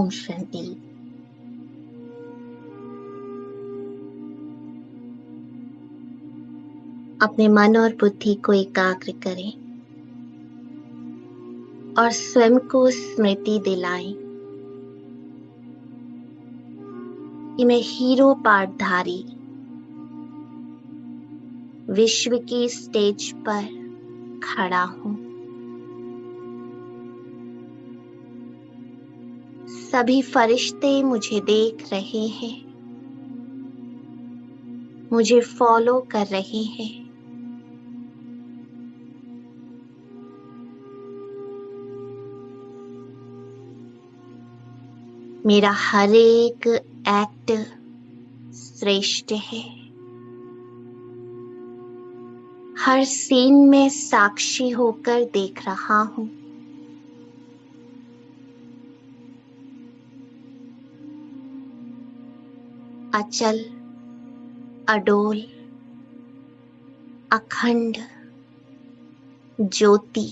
ओम शांति। अपने मन और बुद्धि को एकाग्र करें और स्वयं को स्मृति दिलाएं कि मैं हीरो पाठधारी विश्व की स्टेज पर खड़ा हूं। सभी फरिश्ते मुझे देख रहे हैं, मुझे फॉलो कर रहे हैं। मेरा हर एक एक्ट श्रेष्ठ है। हर सीन में साक्षी होकर देख रहा हूं। अचल, अडोल, अखंड ज्योति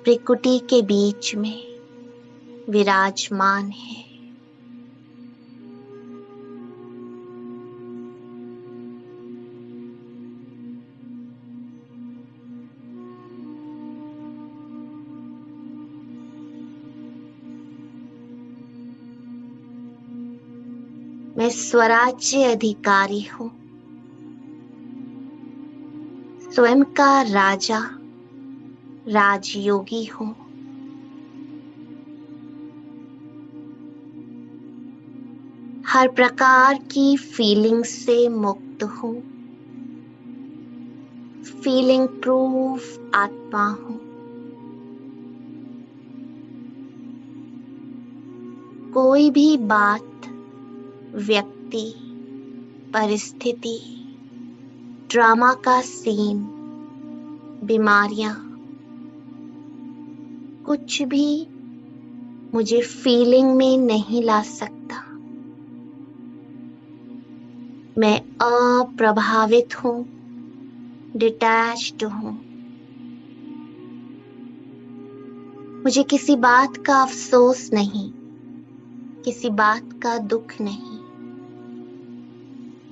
प्रकृति के बीच में विराजमान है। मैं स्वराज्य अधिकारी हूं, स्वयं का राजा राजयोगी हूं। हर प्रकार की फीलिंग से मुक्त हूं। फीलिंग प्रूफ आत्मा हूं। कोई भी बात, व्यक्ति, परिस्थिति, ड्रामा का सीन, बीमारियां, कुछ भी मुझे फीलिंग में नहीं ला सकता। मैं अप्रभावित हूं, डिटैच्ड हूं। मुझे किसी बात का अफसोस नहीं, किसी बात का दुख नहीं।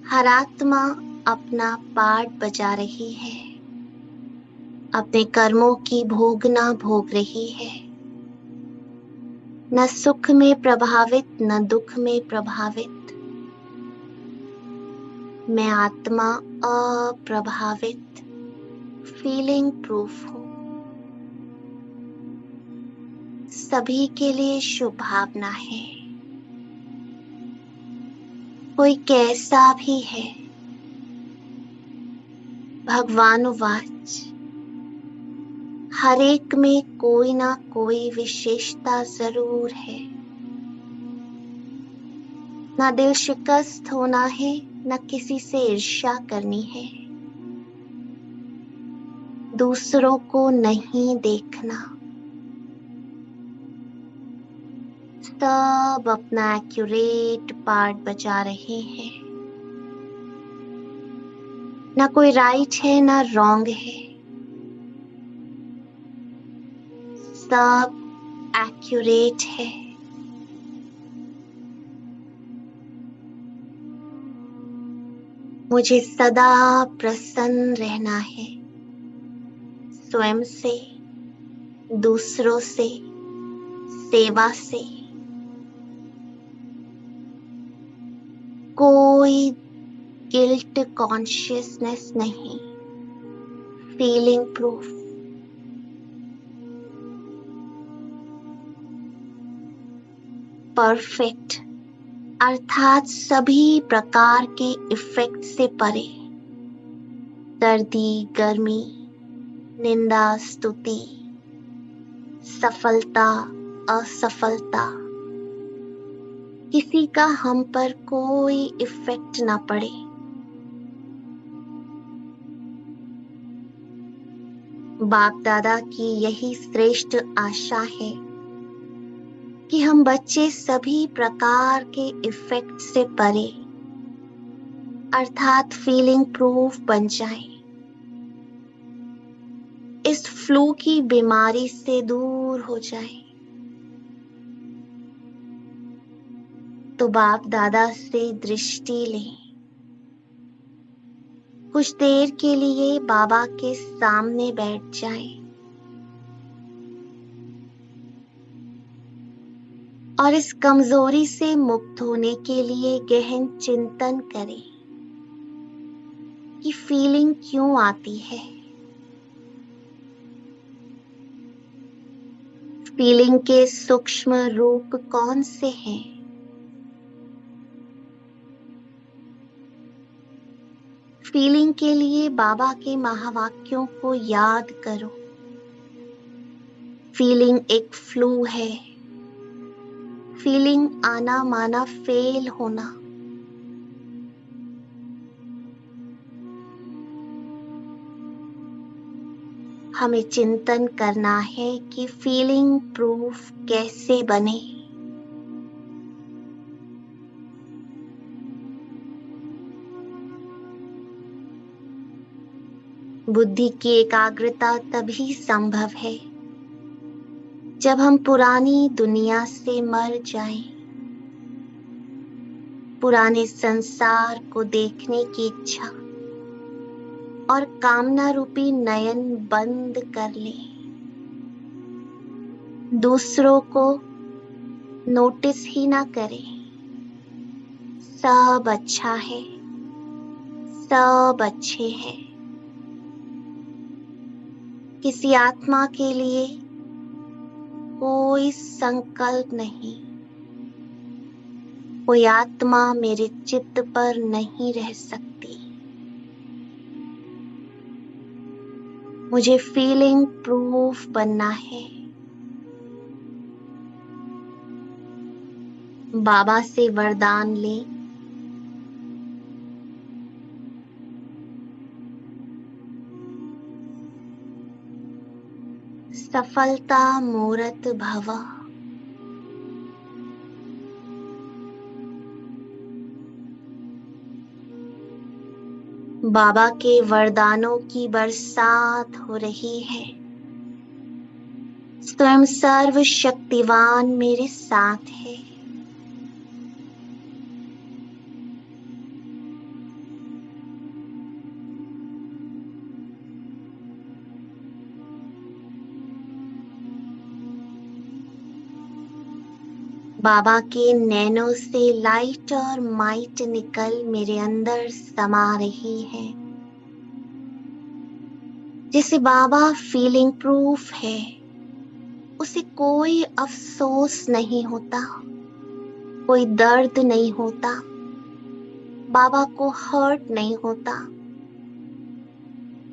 हर आत्मा अपना पार्ट बजा रही है, अपने कर्मों की भोगना भोग रही है। न सुख में प्रभावित, न दुख में प्रभावित। मैं आत्मा अप्रभावित, फीलिंग प्रूफ हूं। सभी के लिए शुभ भावना है। कोई कैसा भी है। भगवान उवाच, हर एक में कोई ना कोई विशेषता जरूर है। ना दिल शिकस्त होना है, न किसी से ईर्ष्या करनी है। दूसरों को नहीं देखना। सब अपना एक्यूरेट पार्ट बजा रहे हैं। ना कोई राइट है, ना रॉन्ग है। सब एक्यूरेट है। मुझे सदा प्रसन्न रहना है, स्वयं से, दूसरों से, सेवा से। कोई गिल्ट कॉन्शियसनेस नहीं, फीलिंग प्रूफ। परफेक्ट अर्थात सभी प्रकार के इफेक्ट से परे। सर्दी, गर्मी, निंदा, स्तुति, सफलता, असफलता, किसी का हम पर कोई इफेक्ट ना पड़े। बाप दादा की यही श्रेष्ठ आशा है कि हम बच्चे सभी प्रकार के इफेक्ट से परे अर्थात फीलिंग प्रूफ बन जाएं। इस फ्लू की बीमारी से दूर हो जाएं। तो बाप दादा से दृष्टि लें। कुछ देर के लिए बाबा के सामने बैठ जाएं और इस कमजोरी से मुक्त होने के लिए गहन चिंतन करें कि फीलिंग क्यों आती है। फीलिंग के सूक्ष्म रूप कौन से हैं? फीलिंग के लिए बाबा के महावाक्यों को याद करो। फीलिंग एक फ्लू है। फीलिंग आना माना फेल होना। हमें चिंतन करना है कि फीलिंग प्रूफ कैसे बने। बुद्धि की एकाग्रता तभी संभव है जब हम पुरानी दुनिया से मर जाएं, पुराने संसार को देखने की इच्छा और कामना रूपी नयन बंद कर लें। दूसरों को नोटिस ही ना करें। सब अच्छा है, सब अच्छे हैं। किसी आत्मा के लिए कोई संकल्प नहीं। कोई आत्मा मेरे चित्त पर नहीं रह सकती। मुझे फीलिंग प्रूफ बनना है। बाबा से वरदान लें। सफलता मूरत भव। बाबा के वरदानों की बरसात हो रही है। स्वयं सर्वशक्तिवान मेरे साथ है। बाबा के नैनों से लाइट और माइट निकल मेरे अंदर समा रही है। जैसे बाबा फीलिंग प्रूफ है, उसे कोई अफसोस नहीं होता, कोई दर्द नहीं होता, बाबा को हर्ट नहीं होता,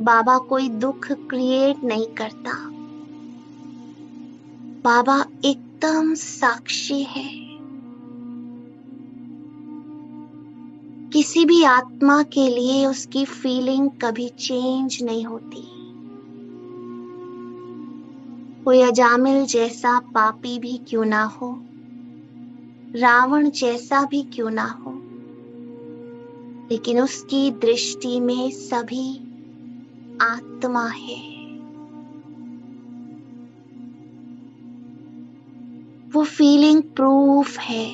बाबा कोई दुख क्रिएट नहीं करता। बाबा एकदम साक्षी है। किसी भी आत्मा के लिए उसकी फीलिंग कभी चेंज नहीं होती। कोई अजामिल जैसा पापी भी क्यों ना हो, रावण जैसा भी क्यों ना हो, लेकिन उसकी दृष्टि में सभी आत्मा है। वो फीलिंग प्रूफ है,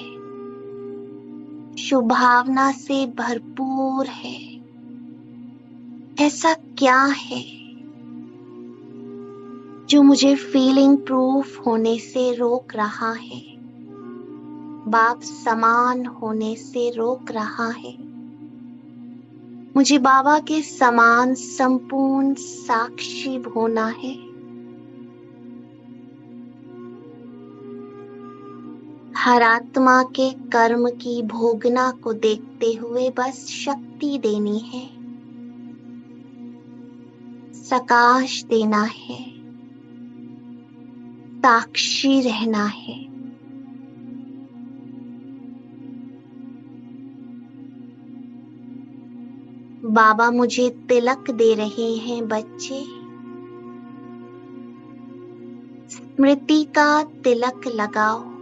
शुभावना से भरपूर है। ऐसा क्या है जो मुझे फीलिंग प्रूफ होने से रोक रहा है, बाप समान होने से रोक रहा है? मुझे बाबा के समान संपूर्ण साक्षी होना है। हर आत्मा के कर्म की भोगना को देखते हुए बस शक्ति देनी है, सकाश देना है, साक्षी रहना है। बाबा मुझे तिलक दे रहे हैं बच्चे। स्मृति का तिलक लगाओ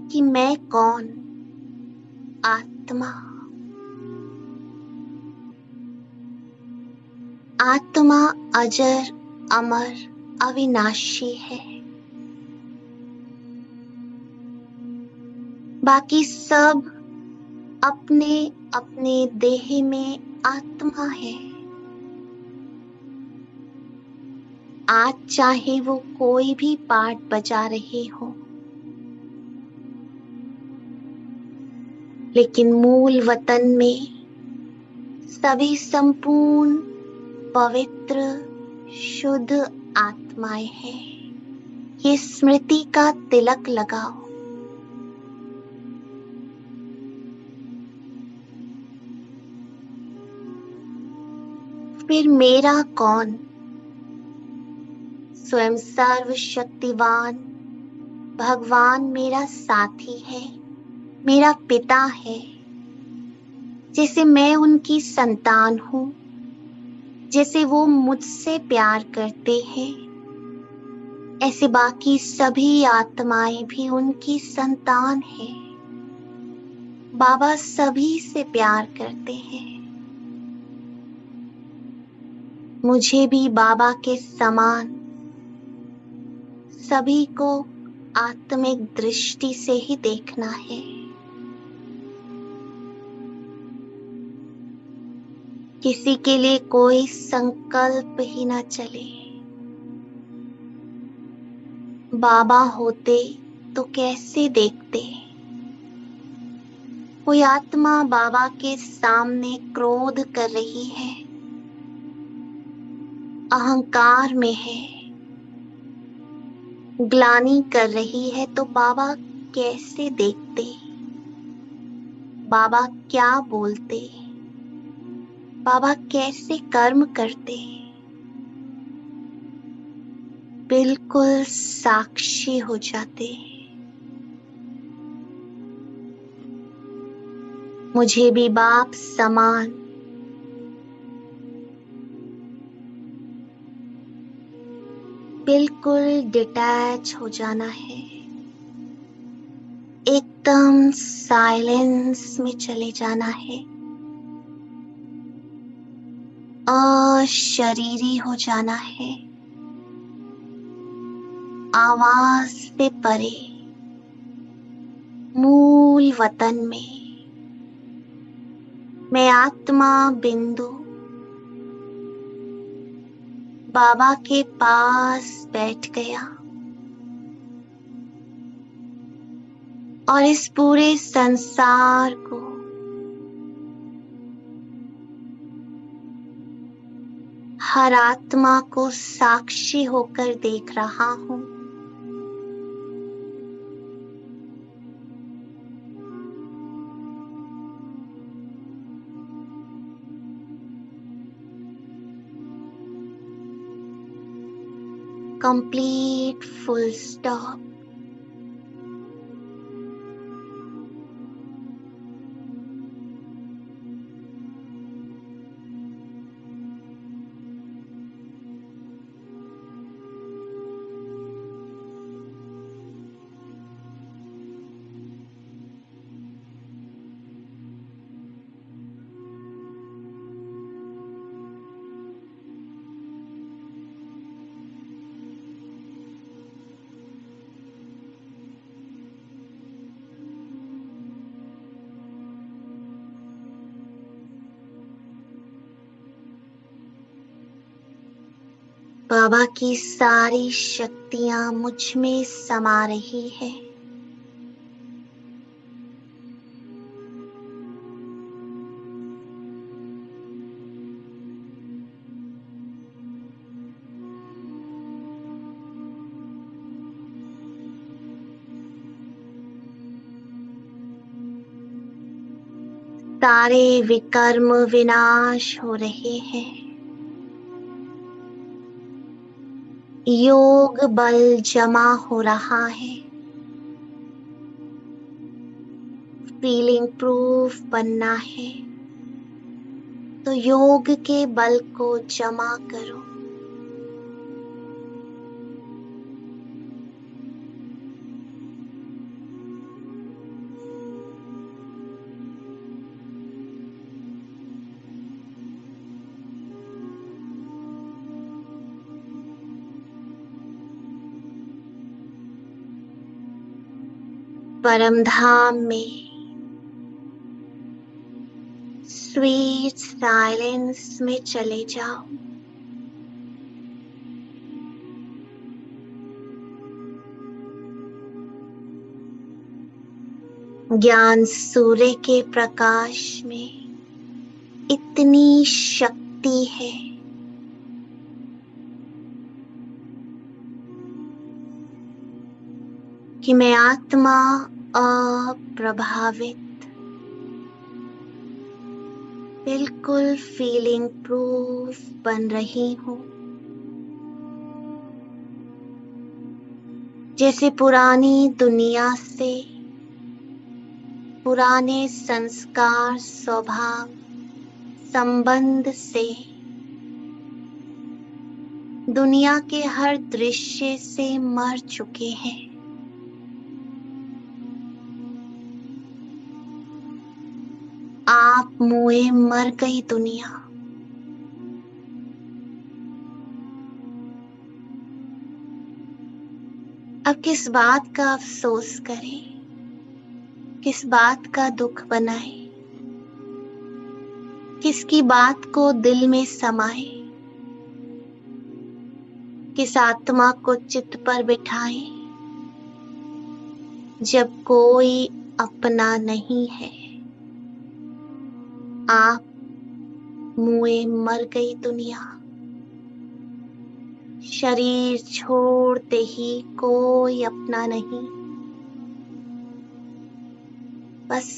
कि मैं कौन? आत्मा। आत्मा अजर, अमर, अविनाशी है। बाकी सब अपने अपने देह में आत्मा है। आज चाहे वो कोई भी पार्ट बजा रहे हो, लेकिन मूल वतन में सभी संपूर्ण पवित्र शुद्ध आत्माएं हैं। ये स्मृति का तिलक लगाओ। फिर मेरा कौन? स्वयं सर्वशक्तिवान भगवान मेरा साथी है, मेरा पिता है। जैसे मैं उनकी संतान हूँ, जैसे वो मुझसे प्यार करते हैं, ऐसे बाकी सभी आत्माएं भी उनकी संतान हैं। बाबा सभी से प्यार करते हैं। मुझे भी बाबा के समान सभी को आत्मिक दृष्टि से ही देखना है। किसी के लिए कोई संकल्प ही ना चले। बाबा होते तो कैसे देखते? कोई आत्मा बाबा के सामने क्रोध कर रही है, अहंकार में है, ग्लानि कर रही है, तो बाबा कैसे देखते? बाबा क्या बोलते? बाबा कैसे कर्म करते? बिल्कुल साक्षी हो जाते। मुझे भी बाप समान बिल्कुल डिटैच हो जाना है। एकदम साइलेंस में चले जाना है। अशरीरी हो जाना है। आवाज से परे मूल वतन में मैं आत्मा बिंदु बाबा के पास बैठ गया और इस पूरे संसार को हर आत्मा को साक्षी होकर देख रहा हूं। Complete full stop. बाबा की सारी शक्तियां मुझ में समा रही है। सारे विकर्म विनाश हो रहे हैं। योग बल जमा हो रहा है। फीलिंग प्रूफ बनना है तो योग के बल को जमा करो। परम धाम में स्वीट साइलेंस में चले जाओ। ज्ञान सूर्य के प्रकाश में इतनी शक्ति है कि मैं आत्मा अप्रभावित बिल्कुल फीलिंग प्रूफ बन रही हूँ। जैसे पुरानी दुनिया से, पुराने संस्कार, स्वभाव, संबंध से, दुनिया के हर दृश्य से मर चुके हैं। आप मुए मर गई दुनिया। अब किस बात का अफसोस करें, किस बात का दुख बनाए, किसकी बात को दिल में समाए, किस आत्मा को चित्त पर बिठाए, जब कोई अपना नहीं है। आप मुए मर गई दुनिया। शरीर छोड़ते ही कोई अपना नहीं। बस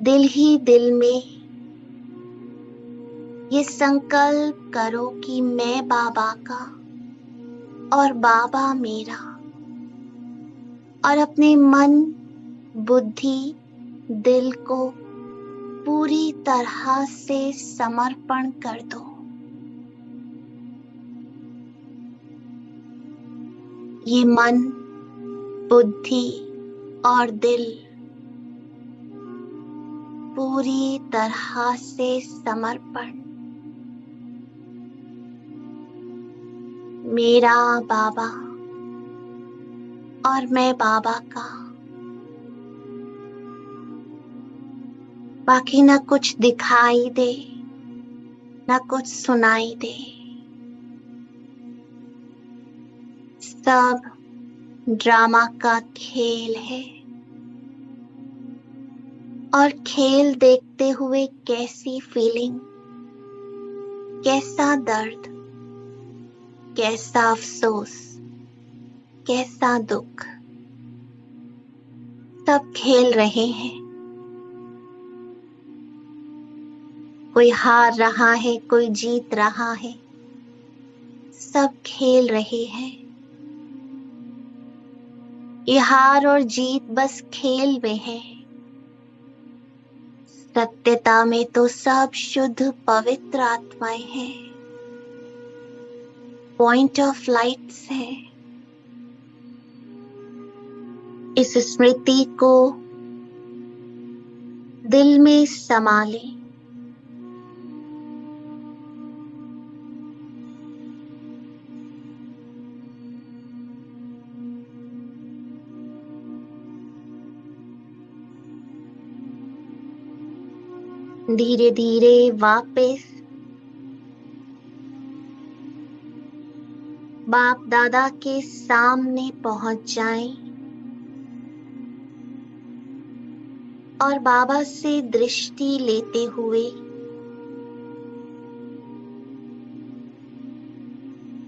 दिल ही दिल में ये संकल्प करो कि मैं बाबा का और बाबा मेरा, और अपने मन, बुद्धि, दिल को पूरी तरह से समर्पण कर दो। ये मन, बुद्धि और दिल पूरी तरह से समर्पण। मेरा बाबा और मैं बाबा का। बाकी न कुछ दिखाई दे, न कुछ सुनाई दे। सब ड्रामा का खेल है, और खेल देखते हुए कैसी फीलिंग, कैसा दर्द, कैसा अफसोस, कैसा दुख, सब खेल रहे हैं। कोई हार रहा है, कोई जीत रहा है, सब खेल रहे हैं। ये हार और जीत बस खेल में है। सत्यता में तो सब शुद्ध पवित्र आत्माएं हैं, पॉइंट ऑफ लाइट्स है। इस स्मृति को दिल में समा लें। धीरे धीरे वापस बाप दादा के सामने पहुंच जाएं और बाबा से दृष्टि लेते हुए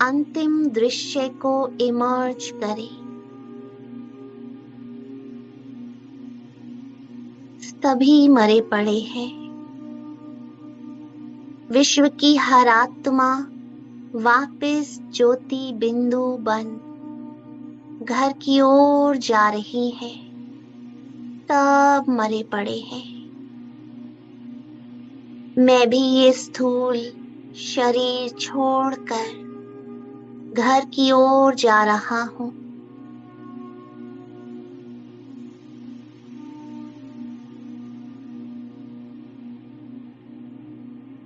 अंतिम दृश्य को इमर्ज करें। सभी मरे पड़े हैं। विश्व की हर आत्मा वापस ज्योति बिंदु बन घर की ओर जा रही है। सब मरे पड़े हैं। मैं भी ये स्थूल शरीर छोड़कर घर की ओर जा रहा हूं।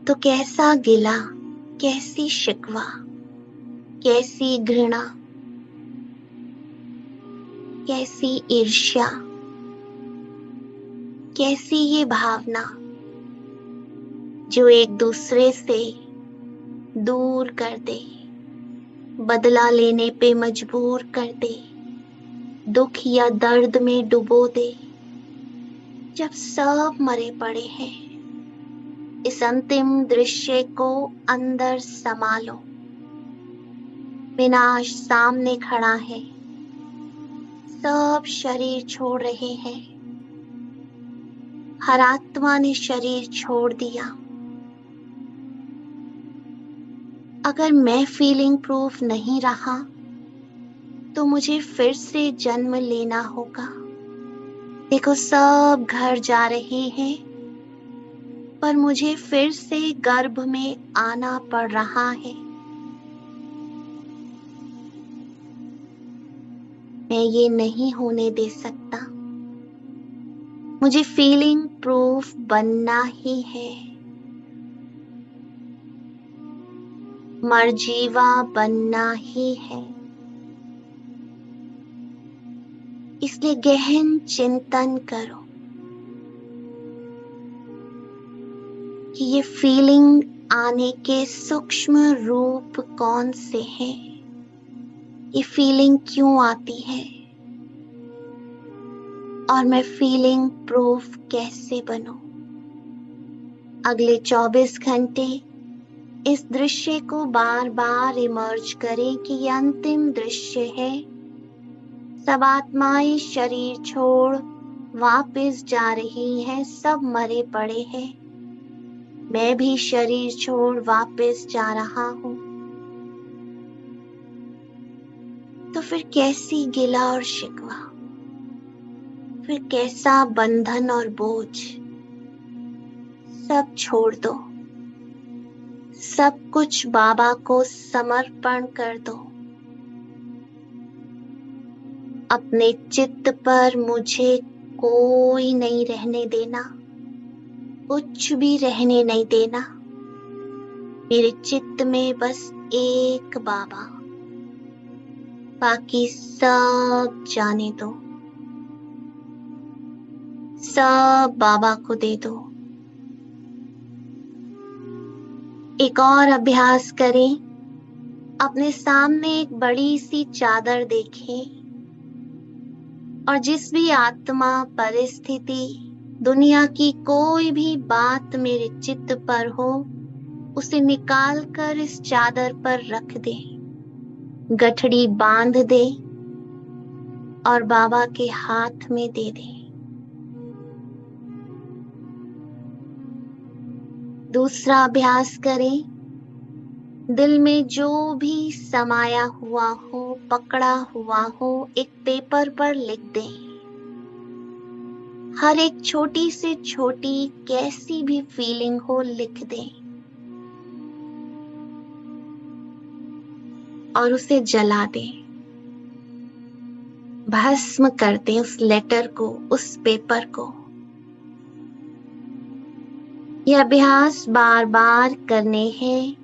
तो कैसा गिला, कैसी शिकवा, कैसी घृणा, कैसी ईर्ष्या, कैसी ये भावना जो एक दूसरे से दूर कर दे, बदला लेने पे मजबूर कर दे, दुख या दर्द में डुबो दे। जब सब मरे पड़े हैं, इस अंतिम दृश्य को अंदर समा लो। विनाश सामने खड़ा है, सब शरीर छोड़ रहे हैं, हर आत्मा ने शरीर छोड़ दिया। अगर मैं फीलिंग प्रूफ नहीं रहा तो मुझे फिर से जन्म लेना होगा। देखो सब घर जा रहे हैं, पर मुझे फिर से गर्भ में आना पड़ रहा है। मैं ये नहीं होने दे सकता। मुझे फीलिंग प्रूफ बनना ही है, मरजीवा बनना ही है। इसलिए गहन चिंतन करो कि ये फीलिंग आने के सूक्ष्म रूप कौन से हैं, ये फीलिंग क्यों आती है, और मैं फीलिंग प्रूफ कैसे बनूं। अगले 24 घंटे इस दृश्य को बार बार इमर्ज करें कि ये अंतिम दृश्य है। सब आत्माएं शरीर छोड़ वापस जा रही हैं, सब मरे पड़े हैं। मैं भी शरीर छोड़ वापस जा रहा हूं। तो फिर कैसी गिला और शिकवा, फिर कैसा बंधन और बोझ, सब छोड़ दो। सब कुछ बाबा को समर्पण कर दो। अपने चित्त पर मुझे कोई नहीं रहने देना, कुछ भी रहने नहीं देना। मेरे चित्त में बस एक बाबा, बाकी सब जाने दो, सब बाबा को दे दो। एक और अभ्यास करें। अपने सामने एक बड़ी सी चादर देखें और जिस भी आत्मा, परिस्थिति, दुनिया की कोई भी बात मेरे चित्त पर हो, उसे निकाल कर इस चादर पर रख दे, गठड़ी बांध दे और बाबा के हाथ में दे दे। दूसरा अभ्यास करें। दिल में जो भी समाया हुआ हो, पकड़ा हुआ हो, एक पेपर पर लिख दें। हर एक छोटी से छोटी कैसी भी फीलिंग हो लिख दें और उसे जला दें, भस्म कर दें उस लेटर को, उस पेपर को। यह अभ्यास बार बार करने हैं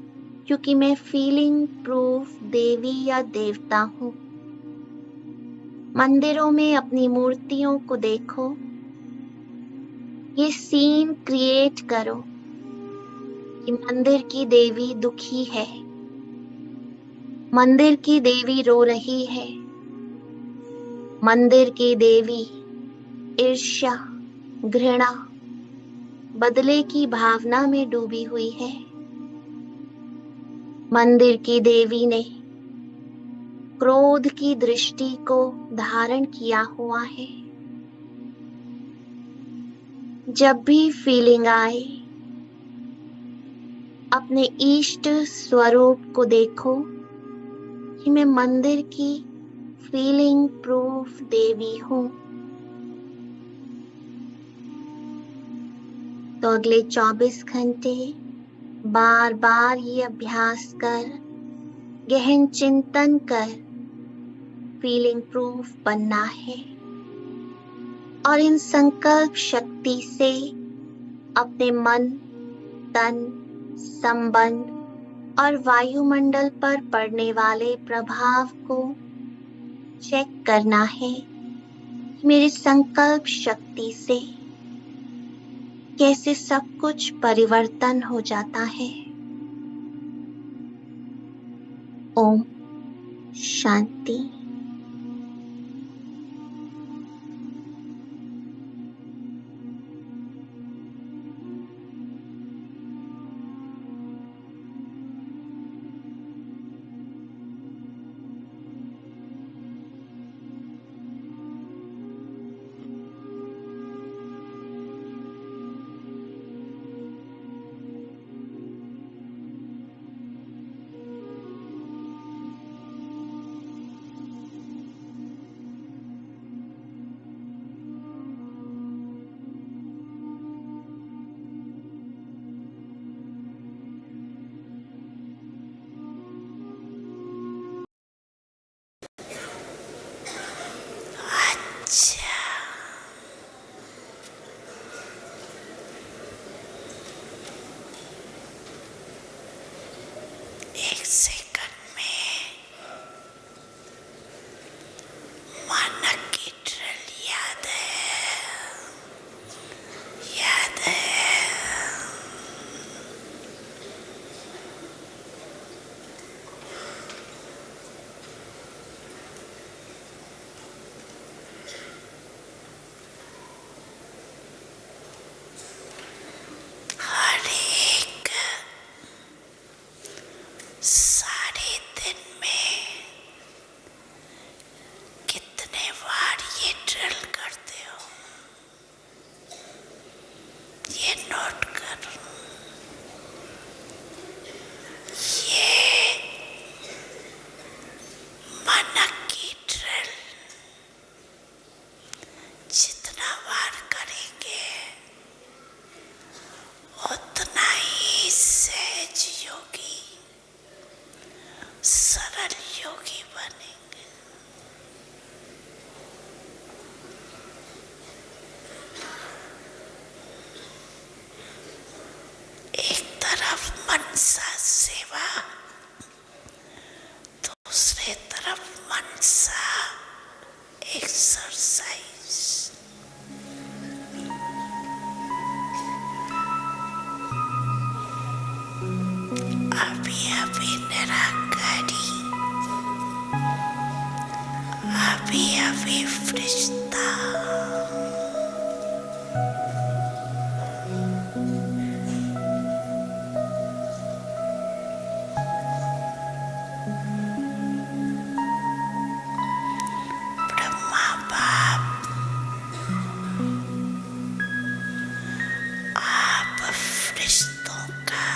क्योंकि मैं फीलिंग प्रूफ देवी या देवता हूं। मंदिरों में अपनी मूर्तियों को देखो, ये सीन क्रिएट करो कि मंदिर की देवी दुखी है, मंदिर की देवी रो रही है, मंदिर की देवी ईर्ष्या, घृणा, बदले की भावना में डूबी हुई है। मंदिर की देवी ने क्रोध की दृष्टि को धारण किया हुआ है। जब भी फीलिंग आए, अपने इष्ट स्वरूप को देखो कि मैं मंदिर की फीलिंग प्रूफ देवी हूं। तो अगले 24 घंटे बार बार ये अभ्यास कर, गहन चिंतन कर फीलिंग प्रूफ बनना है और इन संकल्प शक्ति से अपने मन, तन, संबंध और वायुमंडल पर पड़ने वाले प्रभाव को चेक करना है मेरे संकल्प शक्ति से कैसे सब कुछ परिवर्तन हो जाता है। ओम शांति। एक सेकंड में मानक की ड्रिल याद है, याद है। हर एक सारे दिन में कितने बार ये ड्रिल करते हो, ये नोट करो। ये मानक की ड्रिल जितना बार करेंगे उतना ही सहज योगी, सरल योगी बनेंगे। एक तरफ मनसा सेवा, दूसरे तरफ मनसा एक्सरसाइज। अभी अभी निराकारी, अभी अभी फरिश्ता, ब्रह्मा बाप, आप फरिश्तों का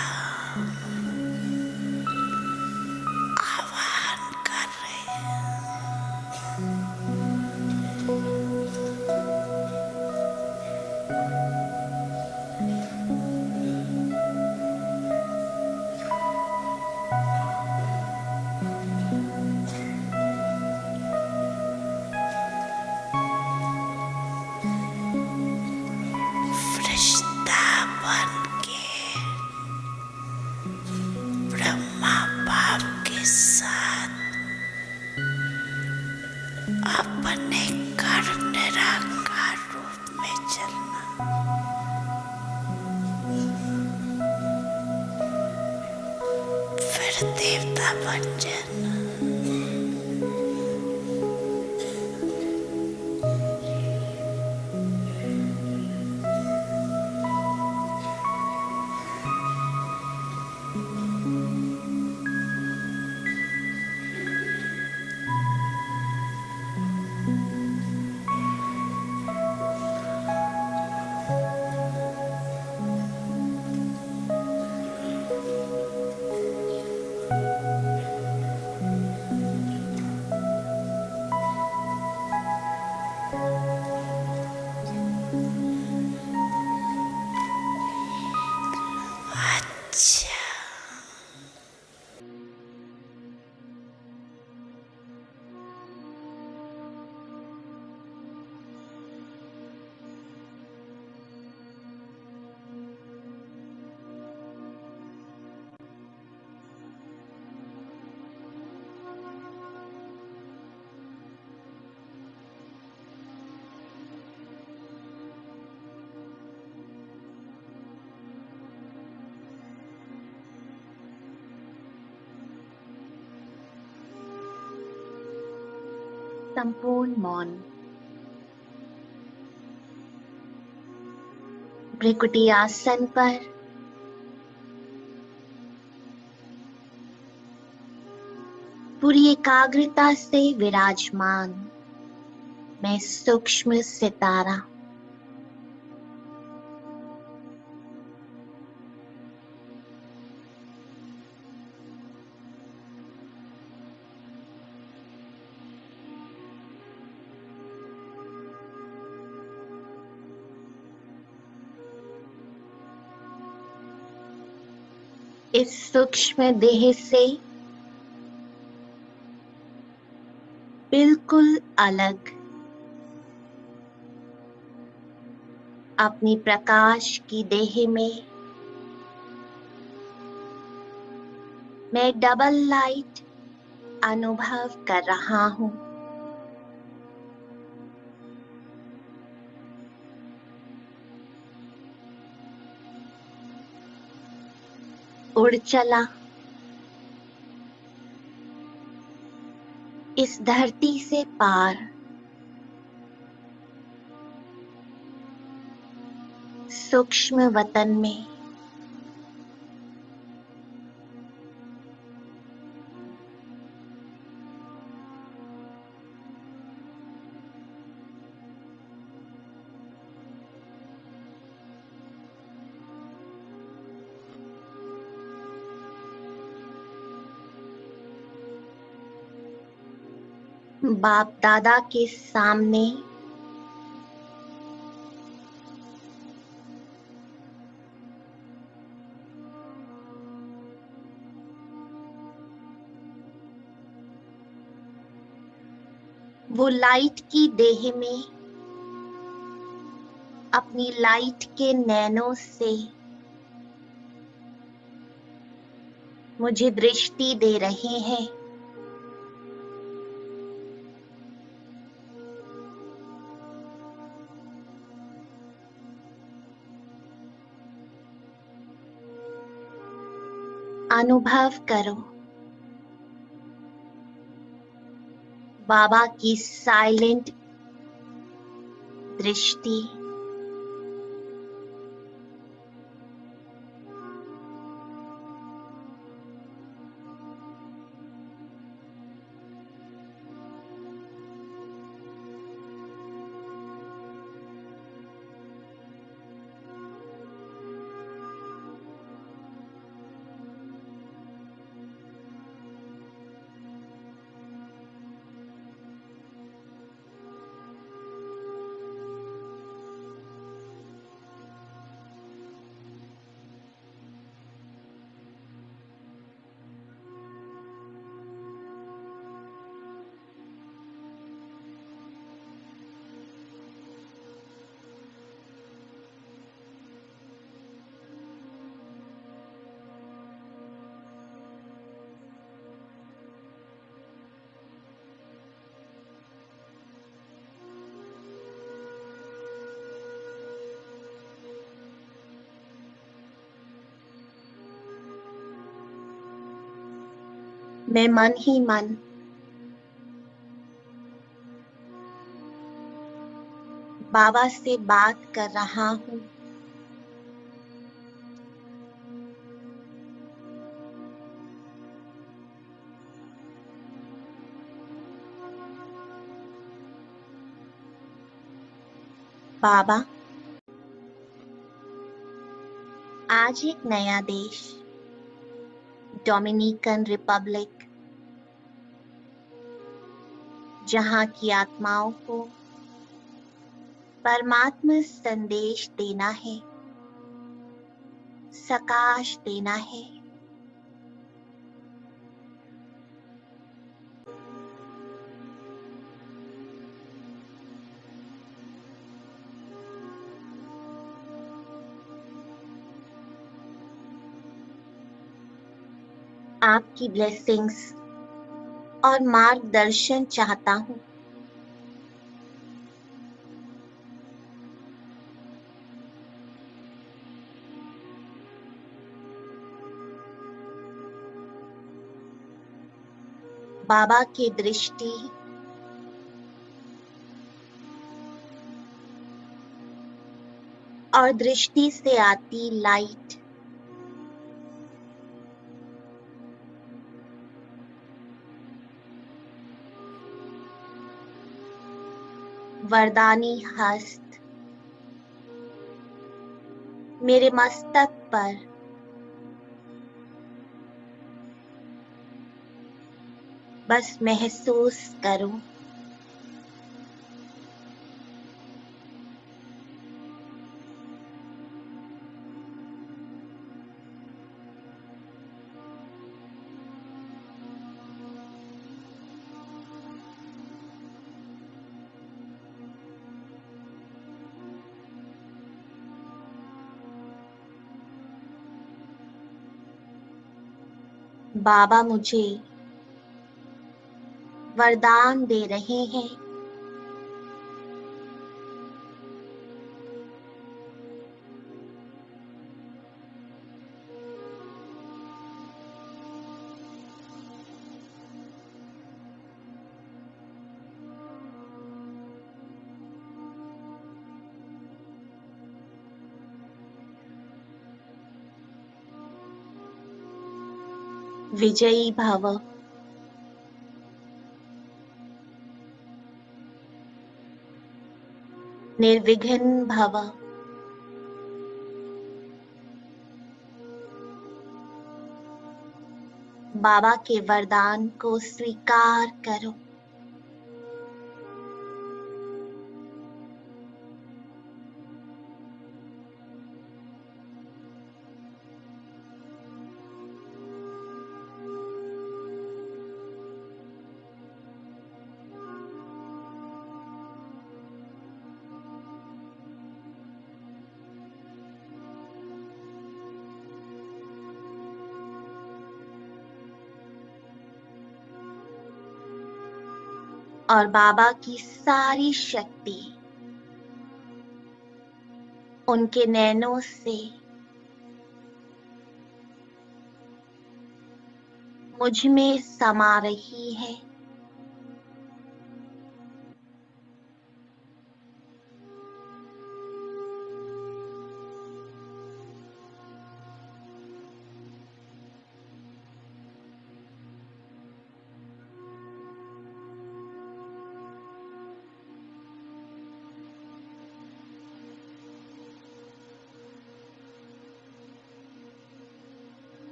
आह्वान कर रहे हैं। फरिश्ता बन के ब्रह्मा बाप के साथ अपने घर निराकार रूप में चलना। फिर देवता बन जाना। संपूर्ण मौन। भृकुटी आसन पर पूरी एकाग्रता से विराजमान मैं सूक्ष्म सितारा। इस सूक्ष्म देह से बिल्कुल अलग अपनी प्रकाश की देह में मैं डबल लाइट अनुभव कर रहा हूं। उड़ चला इस धरती से पार, सूक्ष्म वतन में। बाप दादा के सामने वो लाइट की देह में अपनी लाइट के नैनों से मुझे दृष्टि दे रहे हैं। अनुभव करो बाबा की साइलेंट दृष्टि। मैं मन ही मन बाबा से बात कर रहा हूं। बाबा, आज एक नया देश डोमिनिकन रिपब्लिक, जहां की आत्माओं को परमात्मा संदेश देना है, सकाश देना है। आपकी ब्लेसिंग्स और मार्गदर्शन चाहता हूं। बाबा की दृष्टि और दृष्टि से आती लाइट वरदानी हस्त मेरे मस्तक पर बस महसूस करो। बाबा मुझे वरदान दे रहे हैं। विजयी भव। निर्विघ्न भव। बाबा के वरदान को स्वीकार करो। और बाबा की सारी शक्ति उनके नैनों से मुझ में समा रही है।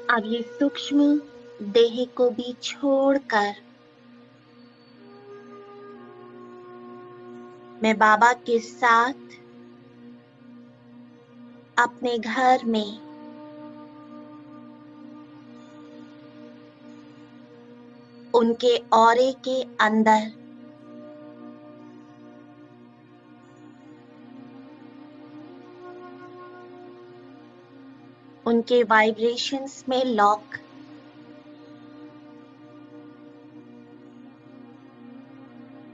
अब ये सूक्ष्म देह को भी छोड़कर मैं बाबा के साथ अपने घर में उनके ऑरे के अंदर उनके वाइब्रेशंस में लॉक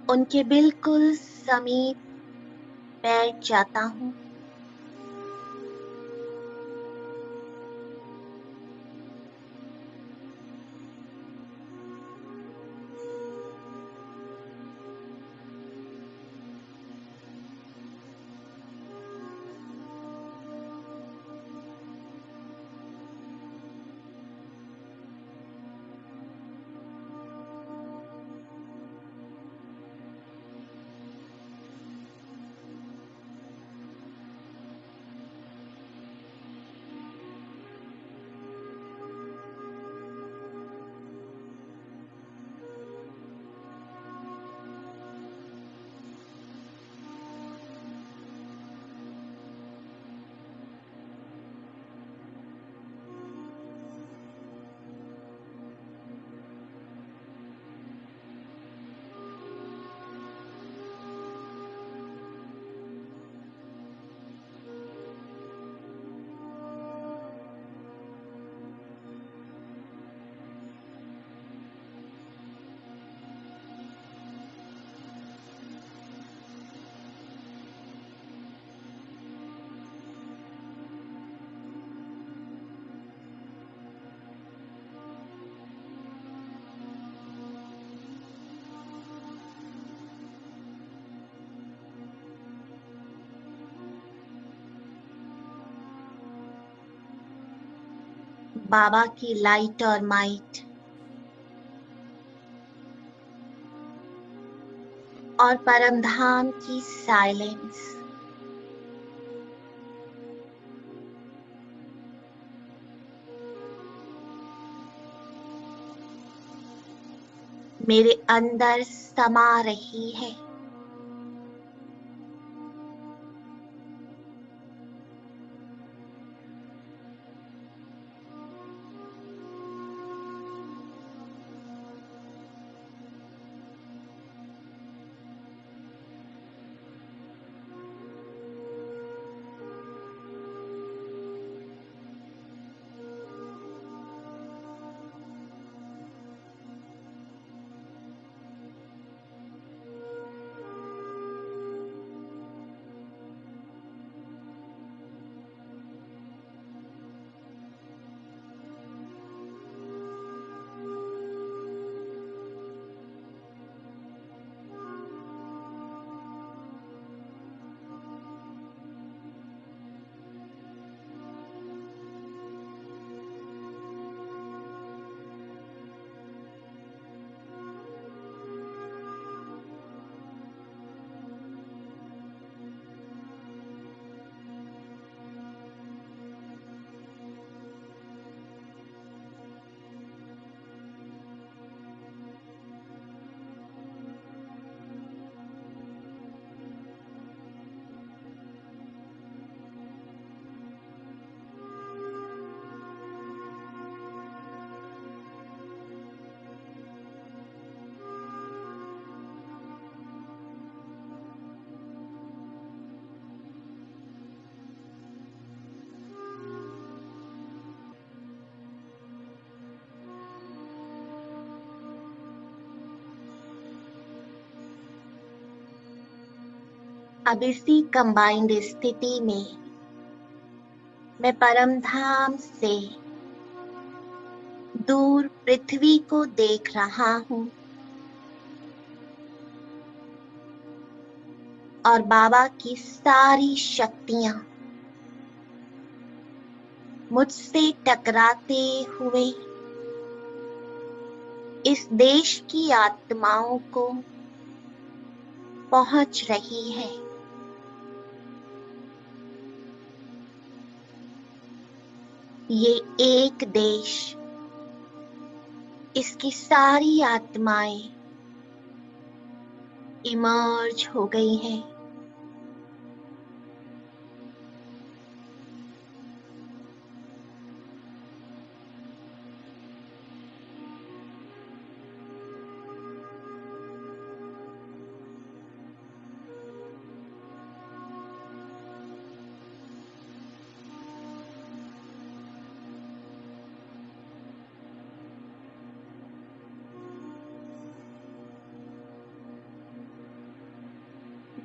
उनके बिल्कुल समीप बैठ जाता हूँ। बाबा की लाइट और माइट और परमधाम की साइलेंस मेरे अंदर समा रही है। अब इसी कंबाइंड स्थिति में मैं परमधाम से दूर पृथ्वी को देख रहा हूँ और बाबा की सारी शक्तियां मुझसे टकराते हुए इस देश की आत्माओं को पहुंच रही है। ये एक देश, इसकी सारी आत्माएं इमर्ज हो गई हैं।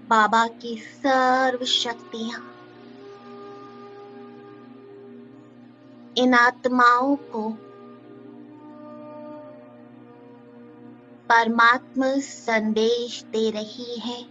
बाबा की सर्व शक्तियां इन आत्माओं को परमात्मा संदेश दे रही है।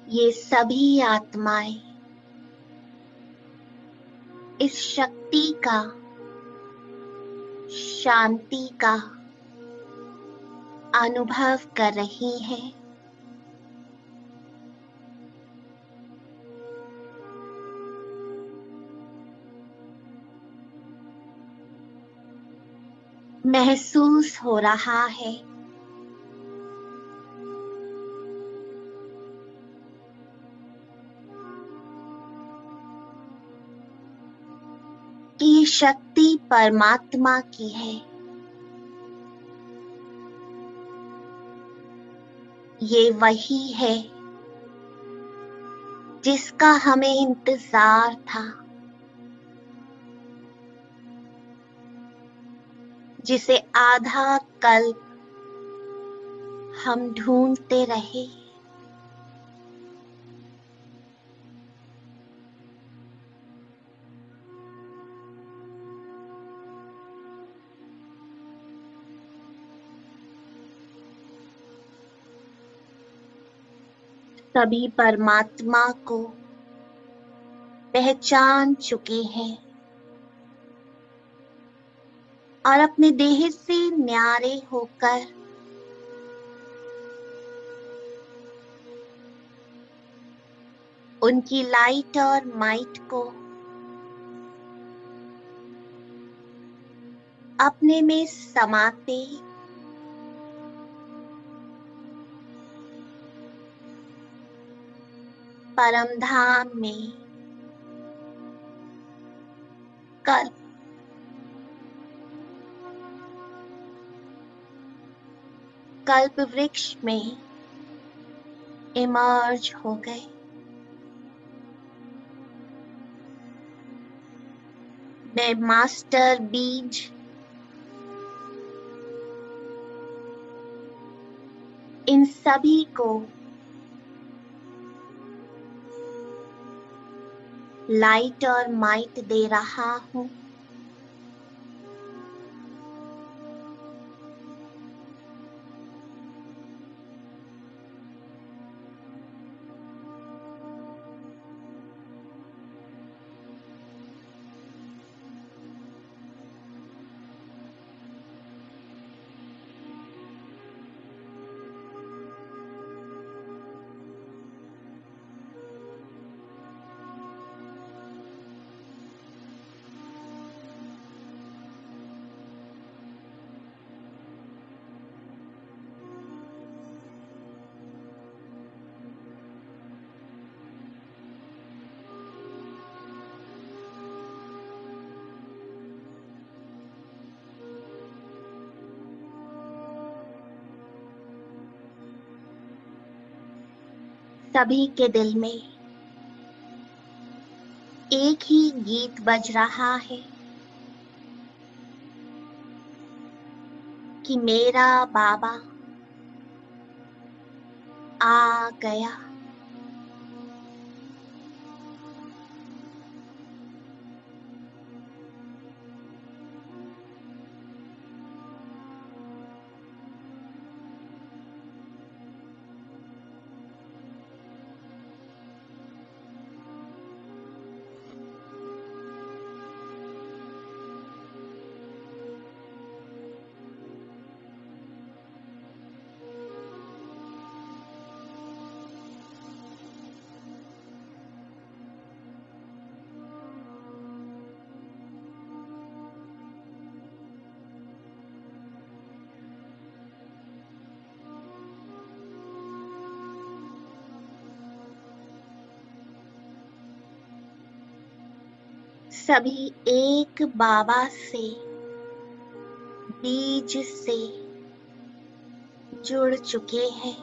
ये सभी आत्माएं इस शक्ति का, शांति का अनुभव कर रही हैं। महसूस हो रहा है कि ये शक्ति परमात्मा की है। ये वही है जिसका हमें इंतजार था, जिसे आधा कल्प हम ढूंढते रहे। सभी परमात्मा को पहचान चुके हैं और अपने देह से न्यारे होकर उनकी लाइट और माइट को अपने में समाते परमधाम में कल्प वृक्ष में इमर्ज हो गए। मैं मास्टर बीज इन सभी को लाइट और माइट दे रहा हूं। सभी के दिल में एक ही गीत बज रहा है कि मेरा बाबा आ गया। सभी एक बाबा से बीज से जुड़ चुके हैं।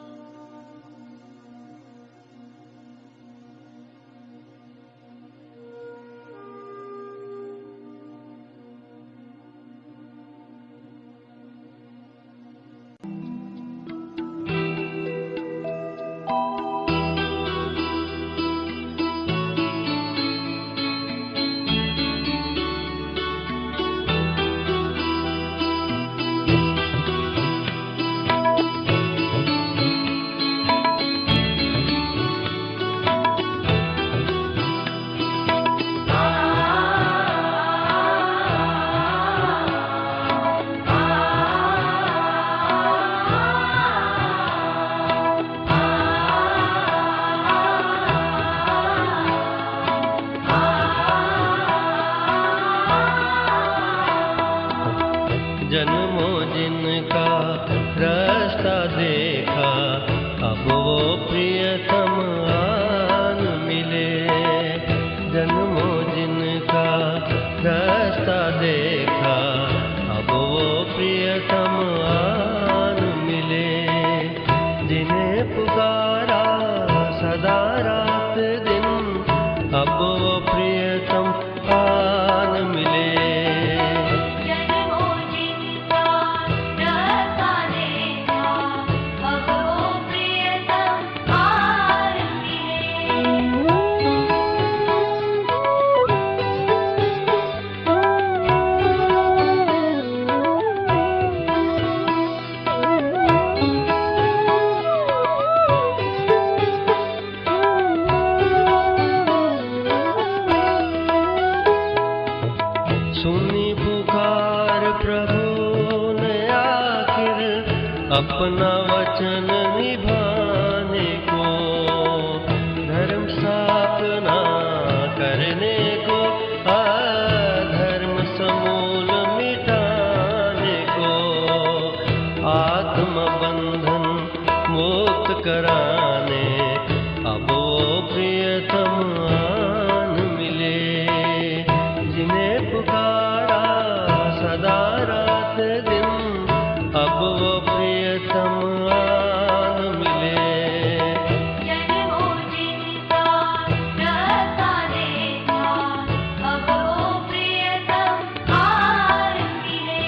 जन्मों जिनका रास्ता देखा, अब वो प्रियतम आन मिले। जन्मों जिनका रास्ता देखा, अब वो प्रियतम आन मिले। जिन्हें पुकारा सदा रात दिन, अब वो प्रियतम आन मिले। जन्मों जिनका रास्ता देखा, अब वो प्रियतम आन मिले। सुनी पुकार प्रभु ने आखिर, अपना वचन निभाने को। धर्म स्थापना करने को, अधर्म समूल मिटाने को। आत्म बंधन मुक्त कराने, अब वो प्रियतम आन मिले। जिन्हें पुकारा सदा रात दिन, अब वो प्रियतम आन मिले। जन्मों जिनका रास्ता देखा, अब वो प्रियतम आन मिले।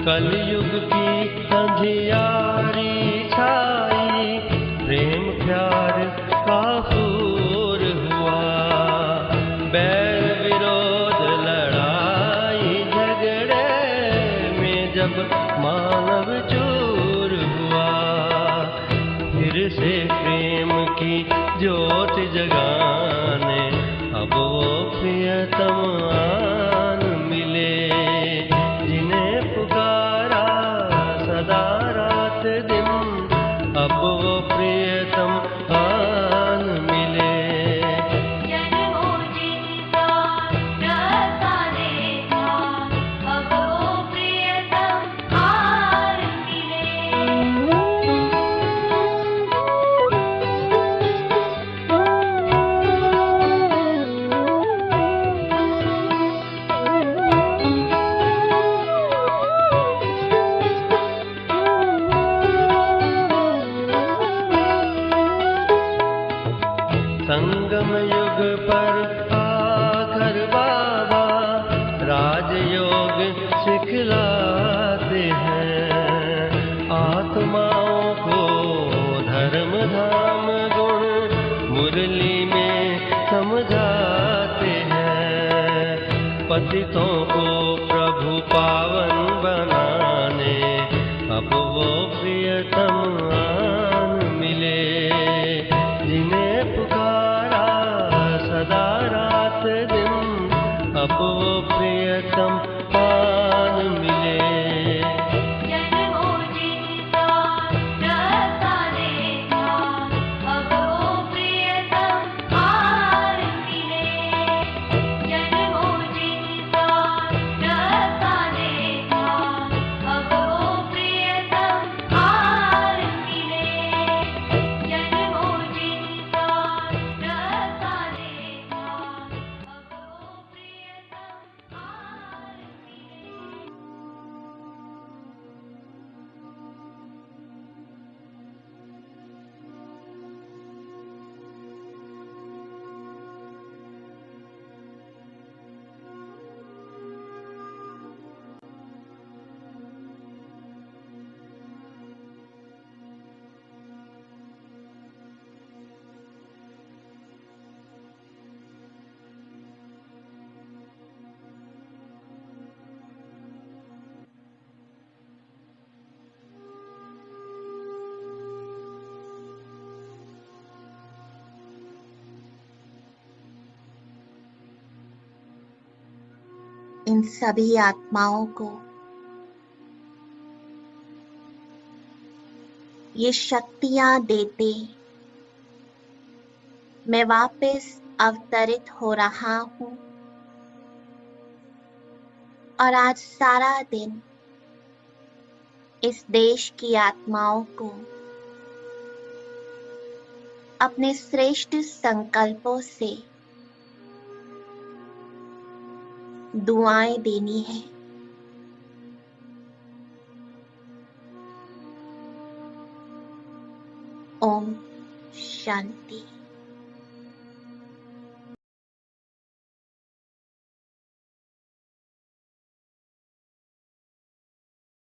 कलयुग की अंधियारी छाई, प्रेम प्यार का फूर हुआ। बैर विरोध लड़ाई झगड़े में जब मानव चूर हुआ। फिर से प्रेम की ज्योत जगाने, अब वो प्रियतम आन मिले। जिन्हें पुकारा सदा रात दिन, अब वो प्रियतम आन मिले। जन्मों जिनका रास्ता देखा, अब वो प्रियतम आन मिले। संगम युग पर आकर बाबा राजयोग सिखलाते हैं। आत्माओं को धर्म धाम गुण मुरली में समझाते हैं। पतितों को प्रभु पावन बनाने, अब वो प्रियतम आन मिले। जिन्हें पुकारा सदा रात दिन, अब वो प्रियतम आन मिले। जन्मों जिनका रास्ता देखा, अब वो प्रियतम आन मिले। जन्मों जिनका इन सभी आत्माओं को ये शक्तियां देते मैं वापस अवतरित हो रहा हूं और आज सारा दिन इस देश की आत्माओं को अपने श्रेष्ठ संकल्पों से दुआएं देनी है। ओम शांति।